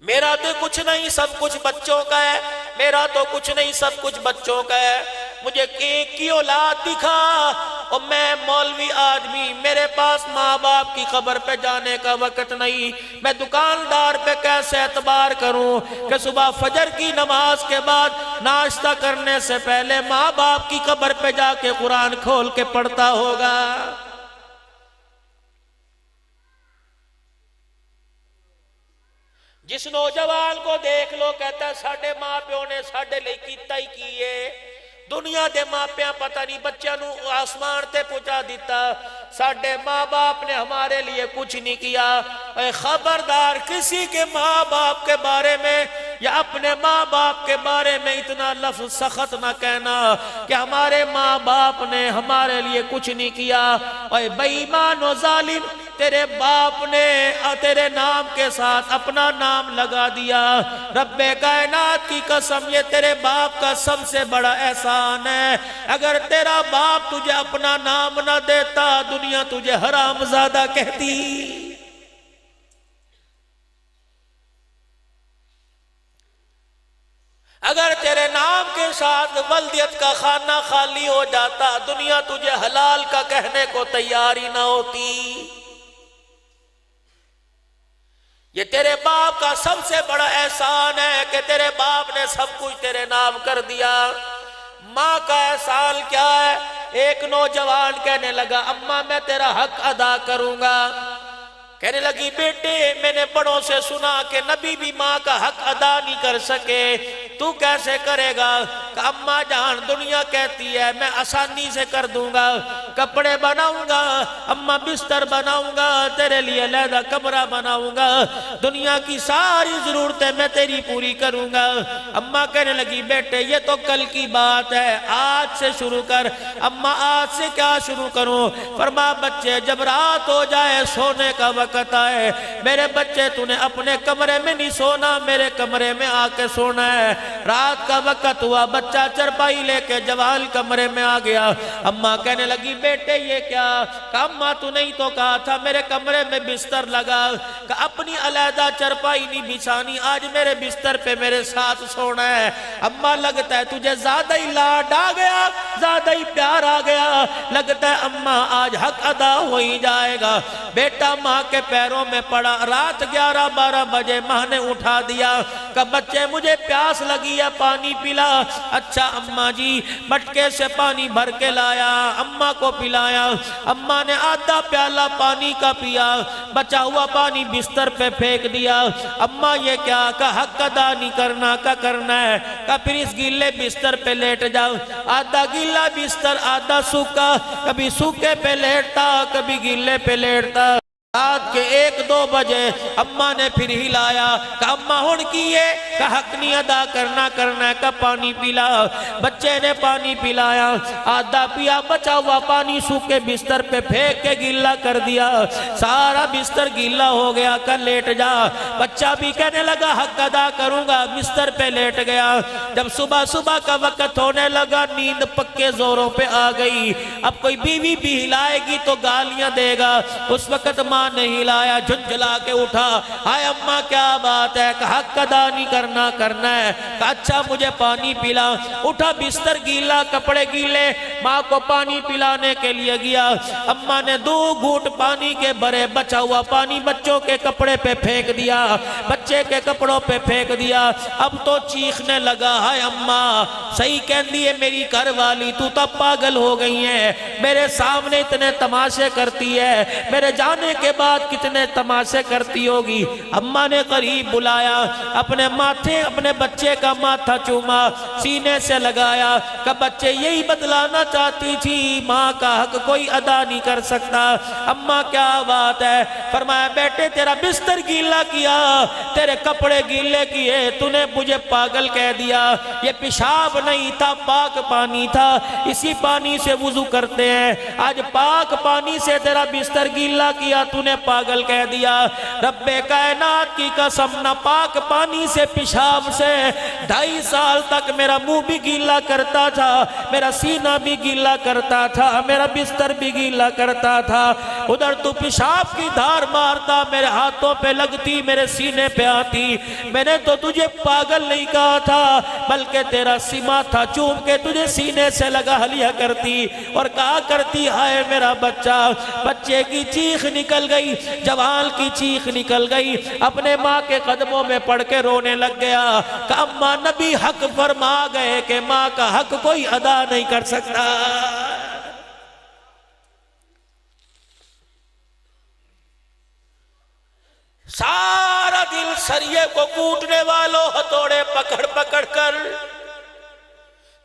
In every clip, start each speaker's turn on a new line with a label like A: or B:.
A: میرا تو کچھ نہیں سب کچھ بچوں کا ہے، میرا تو کچھ نہیں سب کچھ بچوں کا ہے، مجھے ایک کی اولاد دکھا، اور میں مولوی آدمی، میرے پاس ماں باپ کی قبر پہ جانے کا وقت نہیں، میں دکاندار پہ کیسے اعتبار کروں کہ صبح فجر کی نماز کے بعد ناشتہ کرنے سے پہلے ماں باپ کی قبر پہ جا کے قرآن کھول کے پڑھتا ہوگا۔ جس نوجوان کو دیکھ لو کہتا ہے ساڑھے ماں پیوں نے ساڑھے لئے کیتا ہی کیے، دنیا دے ماں پیاں پتہ نہیں بچیاں نو آسمان تے پہنچا دیتا، ساڑھے ماں باپ نے ہمارے لیے کچھ نہیں کیا۔ اے خبردار کسی کے ماں باپ کے بارے میں یا اپنے ماں باپ کے بارے میں اتنا لفظ سخت نہ کہنا کہ ہمارے ماں باپ نے ہمارے لیے کچھ نہیں کیا۔ اے بے ایمان و ظالم، تیرے باپ نے تیرے نام کے ساتھ اپنا نام لگا دیا، رب کائنات کی قسم یہ تیرے باپ کا سب سے بڑا احسان ہے۔ اگر تیرا باپ تجھے اپنا نام نہ دیتا دنیا تجھے حرام زادہ کہتی۔ اگر تیرے نام کے ساتھ ولدیت کا خانہ خالی ہو جاتا دنیا تجھے حلال کا کہنے کو تیار ہی نہ ہوتی۔ یہ تیرے باپ کا سب سے بڑا احسان ہے کہ تیرے باپ نے سب کچھ تیرے نام کر دیا۔ ماں کا احسان کیا ہے؟ ایک نوجوان کہنے لگا اماں میں تیرا حق ادا کروں گا، کہنے لگی بیٹے میں نے بڑوں سے سنا کہ نبی بھی ماں کا حق ادا نہیں کر سکے، تو کیسے کرے گا؟ کہ اماں جان دنیا کہتی ہے میں آسانی سے کر دوں گا، کپڑے بناؤں گا، اماں بستر بناؤں گا، تیرے لیے علیحدہ کمرہ بناؤں گا، دنیا کی ساری ضرورتیں میں تیری پوری کروں گا۔ اماں کہنے لگی بیٹے یہ تو کل کی بات ہے، آج سے شروع کر۔ اماں آج سے کیا شروع کروں؟ فرما بچے جب رات ہو جائے سونے کا وقت آئے، میرے بچے تو نے اپنے کمرے میں نہیں سونا، میرے کمرے میں آ کے سونا ہے۔ رات کا وقت ہوا، بچہ چرپائی لے کے جوال کمرے میں آ گیا۔ اماں کہنے لگی بیٹے یہ کیا؟ کہ اماں تو نہیں تو کہا تھا میرے کمرے میں بستر لگا، کہ اپنی علیحدہ چرپائی نہیں بچھانی، آج میرے بستر پہ میرے ساتھ سونا ہے۔ اماں لگتا ہے تجھے زیادہ ہی لاڈ آ گیا، زیادہ ہی پیار آ گیا، لگتا ہے اماں آج حق ادا ہو ہی جائے گا۔ بیٹا ماں کے پیروں میں پڑا، رات 11-12 بجے ماں نے اٹھا دیا کہ بچے مجھے پیاس لگی ہے پانی پلا۔ اچھا اماں جی، مٹکے سے پانی بھر کے لایا، اماں کو پلایا، اماں نے آدھا پیالہ پانی کا پیا، بچا ہوا پانی بستر پہ پھینک دیا۔ اماں یہ کیا؟ کہ حق ادا نہیں کرنا کا کرنا ہے، کہ پھر اس گیلے بستر پہ لیٹ جاؤ، آدھا گیلا بستر آدھا سوکھا، کبھی سوکھے پہ لیٹتا کبھی گیلے پہ لیٹتا۔ رات کے 1-2 بجے اماں نے پھر ہلایا کہ اماں ہون کیے کہ حق نہیں ادا کرنا ہے، کہ پانی پلا۔ بچے نے پانی پلایا، آدھا پیا، بچا ہوا پانی سوکھے بستر پہ پھینک کے گیلا کر دیا، سارا بستر گیلا ہو گیا کہ لیٹ جا۔ بچہ بھی کہنے لگا حق ادا کروں گا، بستر پہ لیٹ گیا۔ جب صبح کا وقت ہونے لگا نیند پکے زوروں پہ آ گئی، اب کوئی بیوی بھی ہلائے گی تو گالیاں دے گا، اس وقت ماں نے ہلایا، جھنجھلا کے اٹھا، ہائے اماں کیا بات ہے؟ کہ حق ادا نہیں کرنا ہے۔ کہ اچھا مجھے پانی پلا۔ اٹھا، بستر گیلا، کپڑے گیلے، ماں کو پانی پلانے کے لیے گیا۔ اماں نے 2 گھونٹ پانی کے بھرے، بچا ہوا پانی بچوں کے کپڑے پہ پھینک دیا، بچے کے کپڑوں پہ پھینک دیا۔ اب تو چیخنے لگا، ہائے اماں صحیح کہندی ہے میری گھر والی، تو تب پاگل ہو گئی ہے، میرے سامنے اتنے تماشے کرتی ہے، میرے جانے کے بعد کتنے تماشے کرتی ہوگی۔ اماں نے قریب بلایا، اپنے ماتھے اپنے بچے کا ماتھا چوما، سینے سے لگایا کہ بچے یہی بتلانا چاہتی تھی ماں کا حق کوئی ادا نہیں کر سکتا۔ اماں کیا بات ہے؟ فرمایا بیٹے تیرا بستر گیلا کیا، تیرے کپڑے گیلے کیے، تو نے مجھے پاگل کہہ دیا۔ یہ پیشاب نہیں تھا، پاک پانی تھا، اسی پانی سے وضو کرتے ہیں، آج پاک پانی سے تیرا بستر گیلا کیا، تو نے پاگل کہہ دیا؟ رب کائنات کی قسم، نہ پاک پانی سے پیشاب سے 2.5 سال تک میرا منہ بھی گیلا کرتا تھا، میرا سینہ بھی گیلا کرتا تھا، میرا بستر بھی گیلا کرتا تھا۔ ادھر تو پیشاب کی دھار مارتا، میرے ہاتھوں پہ لگتی، میرے سینے پہ آتی۔ میں نے تو تجھے پاگل نہیں کہا تھا، بلکہ تیرا سیما تھا، چوم کے تجھے سینے سے لگا لیا کرتی اور کہا کرتی ہائے میرا بچہ۔ بچے کی چیخ نکل گئی، جوان کی چیخ نکل گئی، اپنے ماں کے قدموں میں پڑھ کے رونے لگ گیا کہ اماں نبی حق فرما گئے کہ ماں کا حق کوئی ادا نہیں کر سکتا۔ سارا دل سریے کو کوٹنے والوں، ہتھوڑے پکڑ پکڑ کر،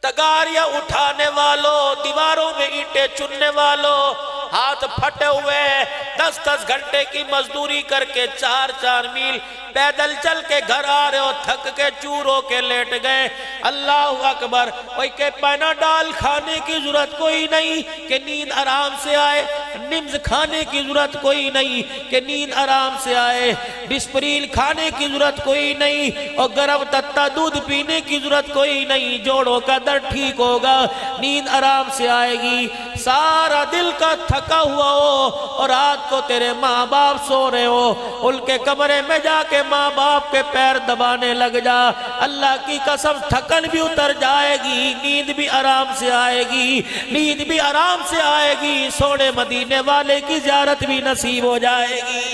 A: تگاریاں اٹھانے والوں، دیواروں میں اینٹیں چننے والوں، ہاتھ پھٹے ہوئے 10-10 گھنٹے کی مزدوری کر کے 4-4 میل پیدل چل کے گھر آ رہے ہو، تھک کے چور ہو کے لیٹ گئے۔ اللہ اکبر، کوئی کہ پیناڈال کھانے کی ضرورت کوئی نہیں کہ نیند آرام سے آئے، نمز کھانے کی ضرورت کوئی نہیں کہ نیند آرام سے آئے، ڈسپریل کھانے کی ضرورت کوئی نہیں اور گرم تتا دودھ پینے کی ضرورت کوئی نہیں، جوڑوں کا درد ٹھیک ہوگا، نیند آرام سے آئے گی۔ سارا دل کا تھکا ہوا ہو اور رات کو تیرے ماں باپ سو رہے ہو، ان کے کمرے میں جا کے ماں باپ کے پیر دبانے لگ جا، اللہ کی قسم تھکن بھی اتر جائے گی، نیند بھی آرام سے آئے گی، نیند بھی آرام سے آئے گی، سونے مدینے والے کی زیارت بھی نصیب ہو جائے گی۔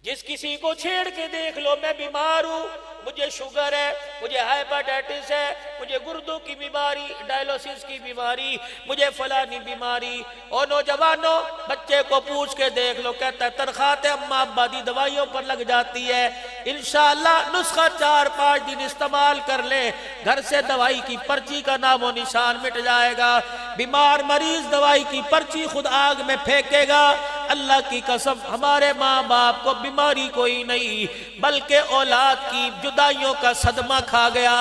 A: جس کسی کو چھیڑ کے دیکھ لو میں بیمار ہوں، مجھے شوگر ہے، مجھے ہائپرٹائٹس ہے، مجھے گردوں کی بیماری، ڈائلوسس کی بیماری، مجھے فلانی بیماری، اور نوجوانوں بچے کو پوچھ کے دیکھ لو، کہتا ہے تنخواہ اماں ابا دی دوائیوں پر لگ جاتی ہے، انشاءاللہ نسخہ 4-5 دن استعمال کر لے، گھر سے دوائی کی پرچی کا نام و نشان مٹ جائے گا۔ بیمار مریض دوائی کی پرچی خود آگ میں پھینکے گا۔ اللہ کی قسم ہمارے ماں باپ کو بیماری کوئی نہیں، بلکہ اولاد کی جدائیوں کا صدمہ کھا گیا۔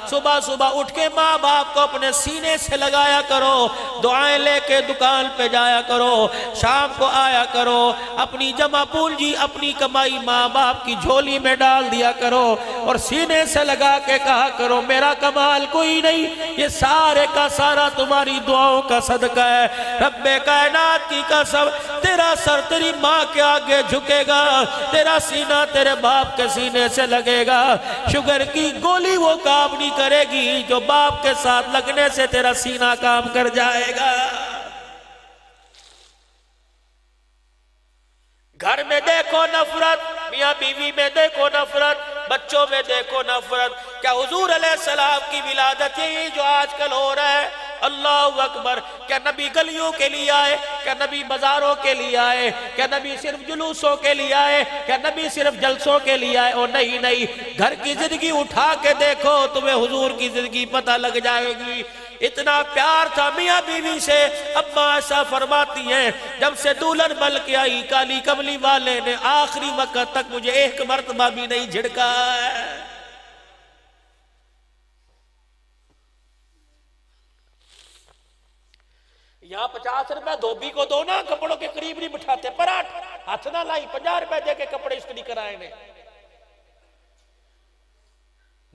A: صبح صبح اٹھ کے ماں باپ کو اپنے سینے سے لگایا کرو، دعائیں لے کے دکان پہ جایا کرو، شام کو آیا کرو، اپنی جمع پونجی اپنی کمائی ماں باپ کی جھولی میں ڈال دیا کرو اور سینے سے لگا کے کہا کرو میرا کمال کوئی نہیں، یہ سارے کا سارا تمہاری دعاؤں کا صدقہ ہے۔ رب کائنات کی قسم تیرا سر تیری ماں کے آگے جھکے گا، تیرا سینہ تیرے باپ کے سینے سے لگے گا، شوگر کی گولی وہ کام نہیں کرے گی جو باپ کے ساتھ لگنے سے تیرا سینہ کام کر جائے گا۔ گھر میں دیکھو نفرت، میاں بیوی میں دیکھو نفرت، بچوں میں دیکھو نفرت، کیا حضور علیہ السلام کی ولادت یہی جو آج کل ہو رہا ہے؟ اللہ اکبر، کیا نبی گلیوں کے لیے آئے؟ کیا نبی بازاروں کے لیے آئے؟ کیا نبی صرف جلوسوں کے لیے آئے؟ کیا نبی صرف جلسوں کے لیے آئے؟ اور نہیں نہیں، گھر کی زندگی اٹھا کے دیکھو تمہیں حضور کی زندگی پتہ لگ جائے گی۔ اتنا پیار تھا میاں بیوی سے، اماں عائشہ فرماتی ہیں جب سے دولہن بن کے آئی کالی کملی والے نے آخری وقت تک مجھے ایک مرتبہ بھی نہیں جھڑکا ہے۔ یہاں 50 روپے دھوبی کو دو نا، کپڑوں کے قریب نہیں بٹھاتے، پراٹھ ہاتھ نہ لائی، 50 روپے دے کے کپڑے استری کرائے نے،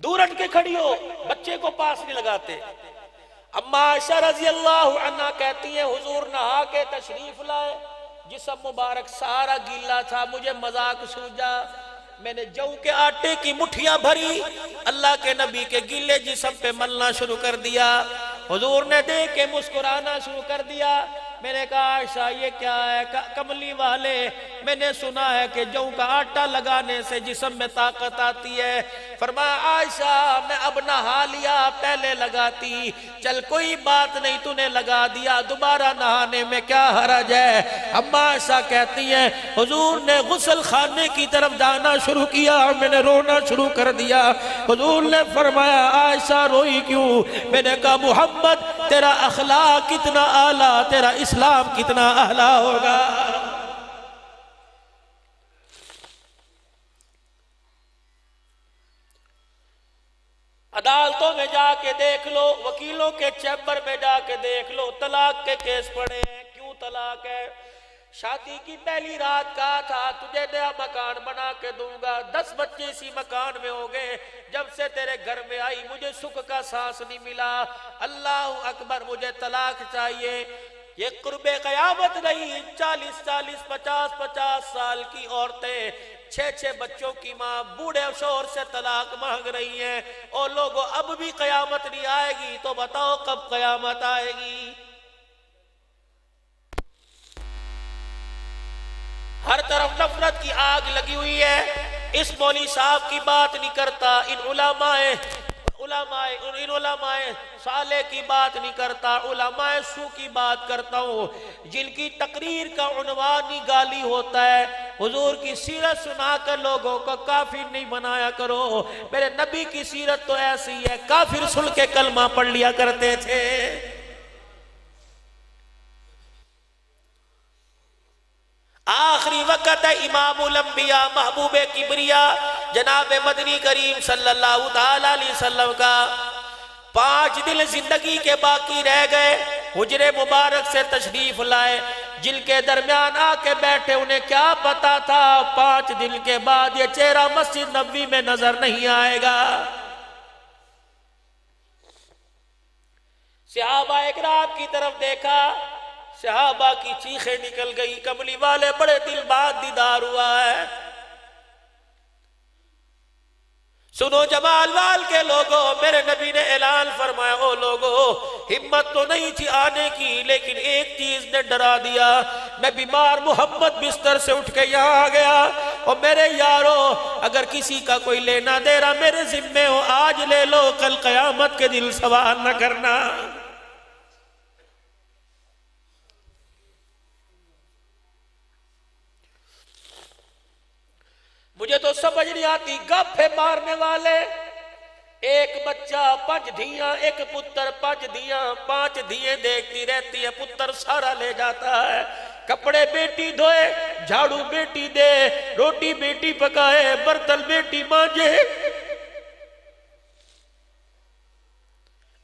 A: دور ہٹ کے کھڑی ہو، بچے کو پاس نہیں لگاتے۔ اماں عائشہ رضی اللہ عنہ کہتی ہیں حضور نہا کے تشریف لائے، جسم مبارک سارا گیلا تھا، مجھے مذاق سوجا، میں نے جو کے آٹے کی مٹھیاں بھری، اللہ کے نبی کے گیلے جسم پہ ملنا شروع کر دیا، حضور نے دیکھ کے مسکرانا شروع کر دیا۔ میں نے کہا عائشہ یہ کیا ہے؟ کملی والے میں نے سنا ہے کہ جو کا آٹا لگانے سے جسم میں طاقت آتی ہے۔ فرمایا عائشہ میں اب نہا لیا، پہلے لگاتی، چل کوئی بات نہیں تو نے لگا دیا، دوبارہ نہانے میں کیا حرج ہے؟ اماں عائشہ کہتی ہیں حضور نے غسل خانے کی طرف جانا شروع کیا، میں نے رونا شروع کر دیا۔ حضور نے فرمایا عائشہ روئی کیوں؟ میں نے کہا محمد تیرا اخلاق کتنا اعلیٰ، تیرا اسلام کتنا اعلیٰ ہوگا۔ عدالتوں میں جا کے دیکھ لو، وکیلوں کے چیمبر میں جا کے دیکھ لو، طلاق کے کیس پڑے ہیں۔ کیوں طلاق ہے؟ شادی کی پہلی رات کہا تھا تجھے نیا مکان بنا کے دوں گا، 10 بچے اسی مکان میں ہو گئے، جب سے تیرے گھر میں آئی مجھے سکھ کا سانس نہیں ملا، اللہ اکبر مجھے طلاق چاہیے۔ یہ قرب قیامت نہیں، 40 50 سال کی عورتیں 6 بچوں کی ماں بوڑھے شوہر سے طلاق مانگ رہی ہیں۔ اور لوگوں اب بھی قیامت نہیں آئے گی تو بتاؤ کب قیامت آئے گی؟ ہر طرف نفرت کی آگ لگی ہوئی ہے۔ اس مولوی صاحب کی بات نہیں کرتا، ان علماء صالح کی بات نہیں کرتا، علماء سو کی بات کرتا ہوں، جن کی تقریر کا عنوان ہی گالی ہوتا ہے۔ حضور کی سیرت سنا کر لوگوں کو کافر نہیں بنایا کرو، میرے نبی کی سیرت تو ایسی ہے، کافر سن کے کلمہ پڑھ لیا کرتے تھے۔ آخری وقت ہے، امام الانبیاء محبوب کبریا جناب مدنی کریم صلی اللہ تعالی علیہ وسلم کا 5 دن زندگی کے باقی رہ گئے، حجرے مبارک سے تشریف لائے، جن کے درمیان آ کے بیٹھے، انہیں کیا پتا تھا 5 دن کے بعد یہ چہرہ مسجد نبوی میں نظر نہیں آئے گا۔ صحابہ اکرام کی طرف دیکھا، صحابہ کی چیخیں نکل گئی، کملی والے بڑے دل بعد دیدار ہوا ہے۔ سنو جمال وال کے لوگوں، میرے نبی نے اعلان فرمایا، او لوگوں ہمت تو نہیں تھی آنے کی، لیکن ایک چیز نے ڈرا دیا، میں بیمار محمد بستر سے اٹھ کے یہاں آ گیا، اور میرے یارو اگر کسی کا کوئی لینا دے رہا میرے ذمے ہو، آج لے لو، کل قیامت کے دن سوال نہ کرنا۔ مجھے تو سمجھ نہیں آتی، گپے مارنے والے، ایک بچہ 5 دھیاں، ایک پتر 5 دھیاں، 5 دھییں دیکھتی رہتی ہے، پتر سارا لے جاتا ہے، کپڑے بیٹی دھوئے، جھاڑو بیٹی دے، روٹی بیٹی پکائے، برتن بیٹی مانجے،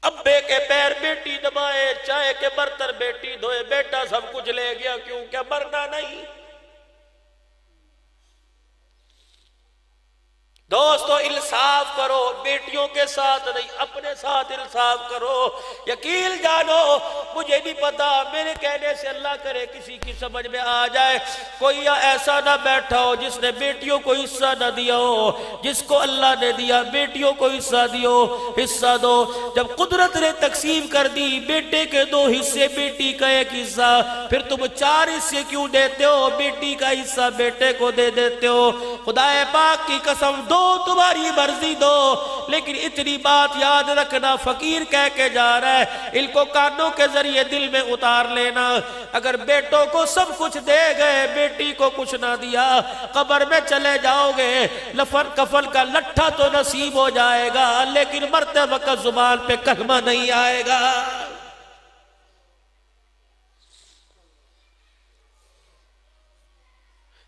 A: ابے کے پیر بیٹی دبائے، چائے کے برتن بیٹی دھوئے، بیٹا سب کچھ لے گیا، کیوں کیا مرنا نہیں؟ دوستو انصاف کرو، بیٹیوں کے ساتھ نہیں اپنے ساتھ انصاف کرو۔ یقین جانو، مجھے نہیں پتا، میرے کہنے سے اللہ کرے کسی کی سمجھ میں آ جائے، کوئی ایسا نہ بیٹھا ہو جس نے بیٹیوں کو حصہ نہ دیا ہو، جس کو اللہ نے دیا بیٹیوں کو حصہ دیو، حصہ دو۔ جب قدرت نے تقسیم کر دی، بیٹے کے 2 حصے، بیٹی کا 1 حصہ، پھر تم 4 حصے کیوں دیتے ہو؟ بیٹی کا حصہ بیٹے کو دے دیتے ہو۔ خدا پاک کی قسم، دو تمہاری مرضی دو، لیکن اتنی بات یاد رکھنا، فقیر کہہ کے جا رہا ہے، ان کو کانوں کے ذریعے دل میں اتار لینا، اگر بیٹوں کو سب کچھ دے گئے، بیٹی کو کچھ نہ دیا، قبر میں چلے جاؤ گے، لفن کفن کا لٹھا تو نصیب ہو جائے گا، لیکن مرتے وقت زبان پہ کلمہ نہیں آئے گا۔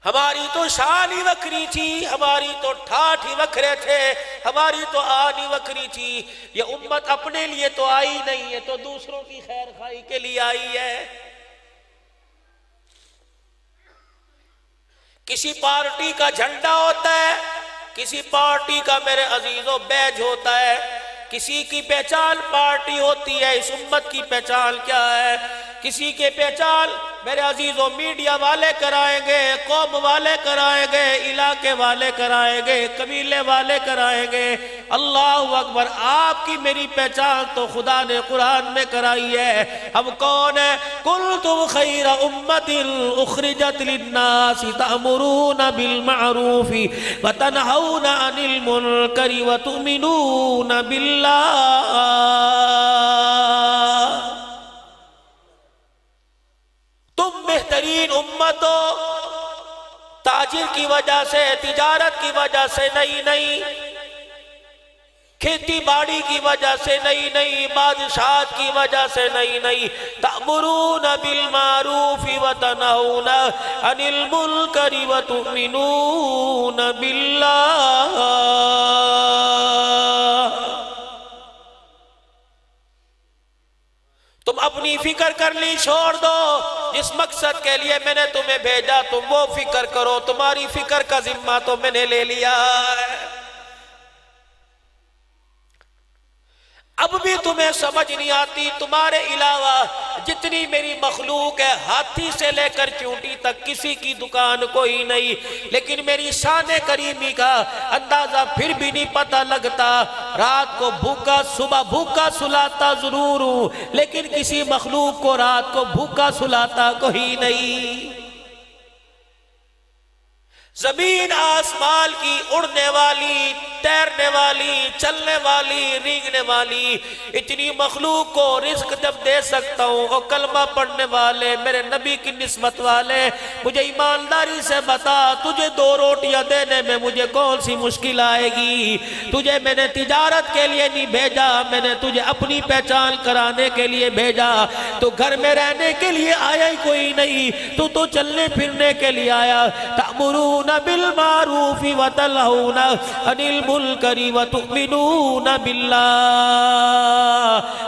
A: ہماری تو شان ہی وکری تھی، ہماری تو ٹھاٹھ ہی وکھرے تھے، ہماری تو آن ہی وکری تھی۔ یہ امت اپنے لیے تو آئی نہیں ہے، تو دوسروں کی خیر خواہی کے لیے آئی ہے۔ کسی پارٹی کا جھنڈا ہوتا ہے، کسی پارٹی کا میرے عزیزوں بیج ہوتا ہے، کسی کی پہچان پارٹی ہوتی ہے، اس امت کی پہچان کیا ہے؟ کسی کے پہچان میرے عزیزوں میڈیا والے کرائیں گے، قوم والے کرائیں گے، علاقے والے کرائیں گے، قبیلے والے کرائیں گے۔ اللہ اکبر، آپ کی میری پہچان تو خدا نے قرآن میں کرائی ہے۔ ہم کون ہیں؟ کنتم خیر امت اخرجت للناس تأمرون بالمعروف وتنہون عن المنکر وتؤمنون باللہ۔ تم بہترین امت ہو، تاجر کی وجہ سے، تجارت کی وجہ سے نہیں، کھیتی باڑی کی وجہ سے نہیں، بادشاہت کی وجہ سے نہیں، تأمرون بالمعروف وتنہون عن المنکر وتؤمنون باللہ۔ اپنی فکر کرنی چھوڑ دو، جس مقصد کے لیے میں نے تمہیں بھیجا تم وہ فکر کرو، تمہاری فکر کا ذمہ تو میں نے لے لیا ہے۔ اب بھی تمہیں سمجھ نہیں آتی، تمہارے علاوہ جتنی میری مخلوق ہے، ہاتھی سے لے کر چونٹی تک کسی کی دکان کوئی نہیں، لیکن میری شان کریمی کا اندازہ پھر بھی نہیں پتہ لگتا۔ رات کو بھوکا صبح بھوکا سلاتا ضرور ہوں، لیکن کسی مخلوق کو رات کو بھوکا سلاتا کوئی نہیں۔ زمین آسمان کی اڑنے والی، تیرنے والی، چلنے والی، رینگنے والی اتنی مخلوق کو رزق جب دے سکتا ہوں، اور کلمہ پڑھنے والے میرے نبی کی نسبت والے، مجھے ایمانداری سے بتا تجھے 2 روٹیاں دینے میں مجھے کون سی مشکل آئے گی؟ تجھے میں نے تجارت کے لیے نہیں بھیجا، میں نے تجھے اپنی پہچان کرانے کے لیے بھیجا۔ تو گھر میں رہنے کے لیے آیا ہی کوئی نہیں، تو چلنے پھرنے کے لیے آیا۔ تأمرون بالمعروف وتنہون عن المنکر وتؤمنون باللہ۔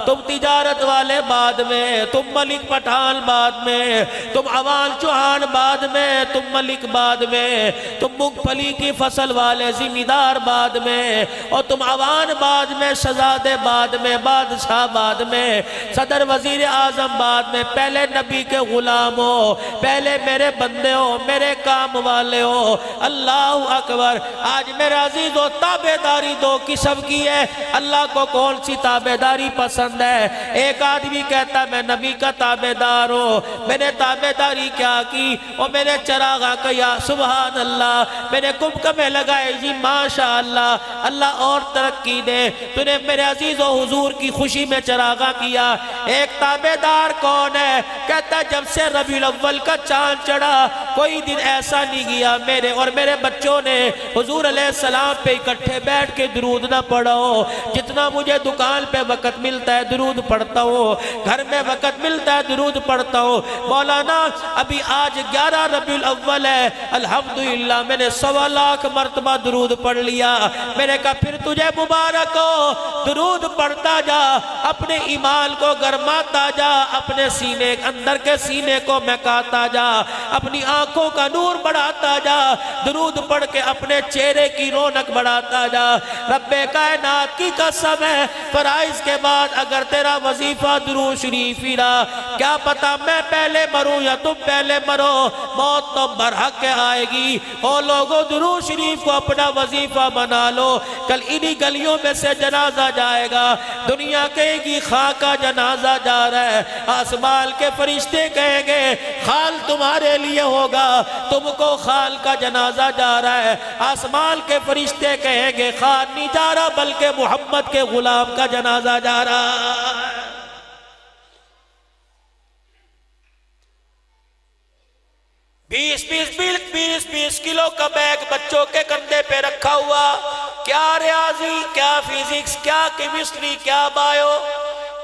A: تم تجارت والے بعد میں، تم ملک پٹھان بعد میں، تم عوان چوہان بعد میں، تم ملک بعد میں، تم مونگ پھلی کی فصل والے ذمہ دار بعد میں، اور تم عوان بعد میں، شہزادے بعد میں، بادشاہ بعد میں، صدر وزیر اعظم بعد میں۔ پہلے نبی کے غلام ہو، پہلے میرے بندے ہو، میرے کام والے ہو۔ اللہ اکبر۔ آج میرے عزیزو تابعداری 2 قسم کی ہے۔ اللہ کو کون سی تابعداری پسند ہے؟ ایک آدمی کہتا میں نبی کا تابعدار ہوں، میں نے تابعداری کیا کی؟ اور میں نے چراغاں کیا، سبحان اللہ، میں نے کمکمے لگائے، جی ماشاءاللہ، اللہ اور ترقی دے، تو نے میرے عزیزو حضور کی خوشی میں چراغاں کیا۔ ایک تابعدار کون ہے؟ کہتا جب سے ربیع الاول کا چاند چڑھا کوئی دن ایسا نہیں گیا میرے اور میرے بچوں نے حضور علیہ السلام پہ اکٹھے بیٹھ کے درود نہ پڑھو۔ جتنا مجھے دکان پہ وقت ملتا ہے درود پڑھتا ہوں، گھر میں وقت ملتا ہے درود پڑھتا ہوں۔ مولانا ابھی آج 11 ربیع الاول ہے، الحمدللہ میں نے 1.25 لاکھ مرتبہ درود پڑھ لیا۔ میں نے کہا پھر تجھے مبارک ہو، درود پڑھتا جا، اپنے ایمان کو گرماتا جا، اپنے سینے اندر کے سینے کو مہکاتا جا، اپنی آنکھوں کا نور بڑھاتا جا، درود پڑھ کے اپنے چہرے کی رونق بڑھاتا جا۔ رب کائنات کی قسم ہے، فرائض کے بعد اگر تیرا وظیفہ درود شریف ہی رہا، کیا پتا میں پہلے مروں یا تم پہلے مرو، موت تو برحق آئے گی۔ او لوگوں درود شریف کو اپنا وظیفہ بنا لو، کل انہی گلیوں میں سے جنازہ جائے گا، دنیا کہے گی خان کا جنازہ جا رہا ہے، آسمان کے فرشتے کہیں گے خال تمہارے لیے ہوگا، تم کو خال کا جنازہ جا رہا ہے، آسمان کے فرشتے کہیں گے خان نہیں جا رہا بلکہ محمد کے غلام کا جنازہ جا رہا ہے۔ 20 کلو کا بیگ بچوں کے کندھے پہ رکھا ہوا، کیا ریاضی، کیا فزکس، کیا کیمسٹری، کیا بایو،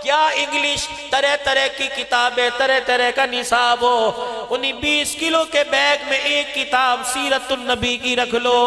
A: کیا انگلش، طرح طرح کی کتابیں، طرح طرح کا نصاب ہو۔ انہی 20 کلو کے بیگ میں ایک کتاب سیرت النبی کی رکھ لو،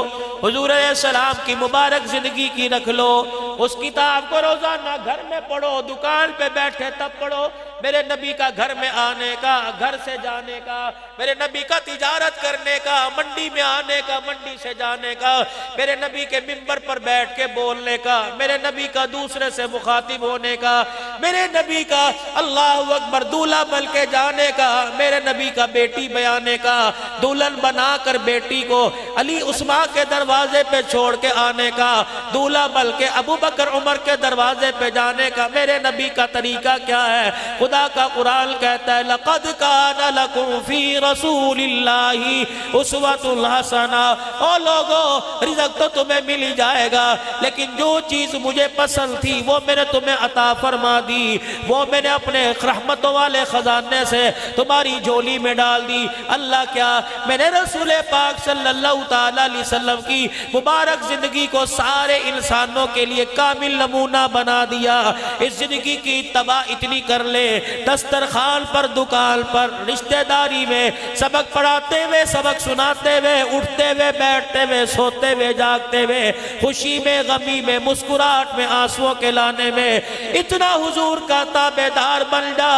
A: حضور علیہ السلام کی مبارک زندگی کی رکھ لو۔ اس کتاب کو روزانہ گھر میں پڑھو، دکان پہ بیٹھے تب پڑھو۔ میرے نبی کا گھر میں آنے کا، گھر سے جانے کا، میرے نبی کا تجارت کرنے کا، منڈی میں آنے کا، منڈی سے جانے کا، میرے نبی کے منبر پر بیٹھ کے بولنے کا، میرے نبی کا دوسرے سے مخاطب ہونے کا، میرے نبی کا اللہ اکبر دولہا بن کے جانے کا، میرے نبی کا بیٹی بیانے کا، دلہن بنا کر بیٹی کو علی عثمان کے دروازے پہ چھوڑ کے آنے کا، دولہا بن کے ابو بکر عمر کے دروازے پہ جانے کا۔ میرے نبی کا طریقہ کیا ہے؟ خدا کا قرآن کہتا ہے لَقَدْ كَانَ لَكُمْ فِي رَسُولِ اللَّهِ أُسْوَةٌ حَسَنَةٌ۔ او لوگو رزق تو تمہیں مل ہی جائے گا، لیکن جو چیز مجھے پسند تھی وہ میں نے تمہیں عطا فرما دی، وہ میں نے اپنے رحمتوں والے خزانے سے تمہاری جھولی میں ڈال دی۔ اللہ کیا؟ میں نے رسول پاک صلی اللہ تعالیٰ علیہ وسلم کی مبارک زندگی کو سارے انسانوں کے لیے کامل نمونہ بنا دیا۔ اس زندگی کی اتباع اتنی کر لے دسترخوان پر، دکان پر، رشتہ داری میں، سبق پڑھاتے ہوئے، سبق سناتے ہوئے، اٹھتے ہوئے، بیٹھتے ہوئے، سوتے ہوئے، جاگتے ہوئے، خوشی میں، غمی میں، مسکراہٹ میں، آنسوؤں کے لانے میں، اتنا حضور کا تابعدار بن جا،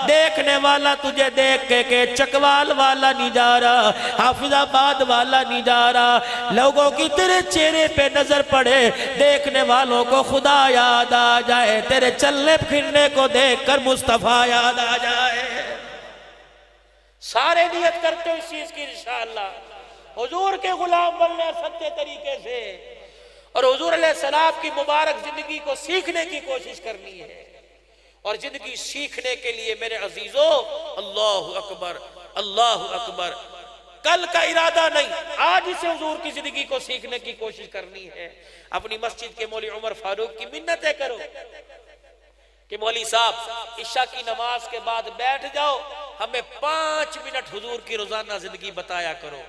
A: دیکھنے والا تجھے دیکھ کے کہ چکوال والا نہیں جا رہا، حافظ آباد والا نہیں جا رہا، لوگوں کی تیرے چہرے پہ نظر پڑے، دیکھنے والوں کو خدا یاد آ جائے، تیرے چلنے پھرنے کو دیکھ کر مصطفیٰ یاد آ جائے۔ سارے نیت کرتے ہو اس چیز کی انشاءاللہ، حضور کے غلام بننا سچے طریقے سے، اور حضور علیہ السلام کی مبارک زندگی کو سیکھنے کی کوشش کرنی ہے۔ اور زندگی سیکھنے کے لیے میرے عزیزو، اللہ اکبر، اللہ اکبر، کل کا ارادہ نہیں، آج سے حضور کی زندگی کو سیکھنے کی کوشش کرنی ہے۔ اپنی مسجد کے مولوی عمر فاروق کی منتیں کرو کہ مولوی صاحب عشاء کی نماز کے بعد بیٹھ جاؤ، ہمیں 5 منٹ حضور کی روزانہ زندگی بتایا کرو۔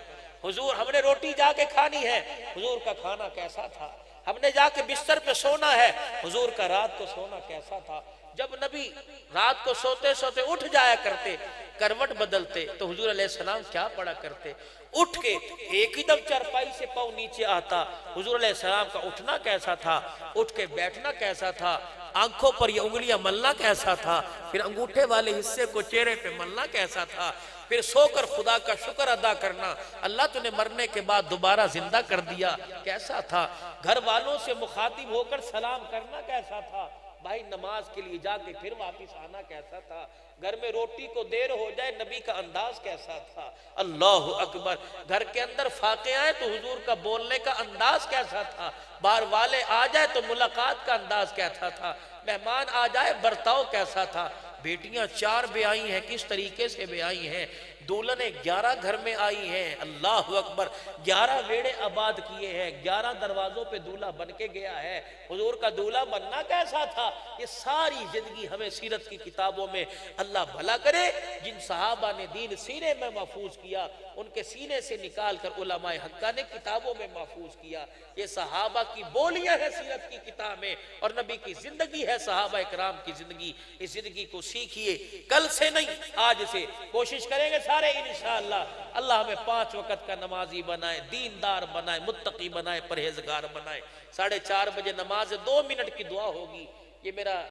A: حضور، ہم نے روٹی جا کے کھانی ہے، حضور کا کھانا کیسا تھا؟ ہم نے جا کے بستر پہ سونا ہے، حضور کا رات کو سونا کیسا تھا؟ جب نبی رات کو سوتے سوتے اٹھ جایا کرتے، کروٹ بدلتے، تو حضور علیہ السلام کیا پڑھا کرتے؟ اٹھ کے ایک ہی دم چارپائی سے پاؤں نیچے آتا۔ حضور علیہ السلام کا اٹھنا کیسا تھا؟ اٹھ کے بیٹھنا کیسا تھا؟ آنکھوں پر یہ انگلیاں ملنا کیسا تھا؟ پھر انگوٹھے والے حصے کو چہرے پہ ملنا کیسا تھا؟ پھر سو کر خدا کا شکر ادا کرنا، اللہ تو نے مرنے کے بعد دوبارہ زندہ کر دیا، کیسا تھا؟ گھر والوں سے مخاطب ہو کر سلام کرنا کیسا تھا؟ بھائی نماز کے لیے جا کے پھر واپس آنا کیسا تھا؟ گھر میں روٹی کو دیر ہو جائے نبی کا انداز کیسا تھا؟ اللہ اکبر، گھر کے اندر فاقے آئے تو حضور کا بولنے کا انداز کیسا تھا؟ باہر والے آ جائے تو ملاقات کا انداز کیسا تھا؟ مہمان آ جائے برتاؤ کیسا تھا؟ بیٹیاں 4 بیائی ہیں، کس طریقے سے بیائی ہیں؟ دولہنیں 11 گھر میں آئی ہیں، اللہ اکبر، 11 ویڑے آباد کیے ہیں، 11 دروازوں پہ دولہا بن کے گیا ہے۔ حضور کا دولہا بننا کیسا تھا؟ یہ ساری زندگی ہمیں سیرت کی کتابوں میں اللہ بھلا کرے، جن صحابہ نے دین سینے میں محفوظ کیا، ان کے سینے سے نکال کر علماء حقہ نے کتابوں میں محفوظ کیا۔ یہ صحابہ کی بولیاں ہیں سیرت کی کتاب میں، اور نبی کی زندگی ہے صحابہ اکرام کی زندگی۔ اس زندگی کو سیکھیے، کل سے نہیں آج سے کوشش کریں گے سارے انشاءاللہ۔ اللہ ہمیں 5 وقت کا نمازی بنائے، دیندار بنائے، متقی بنائے، پرہیزگار بنائے۔ 4:30 بجے نماز 2 منٹ کی دعا ہوگی، یہ میرا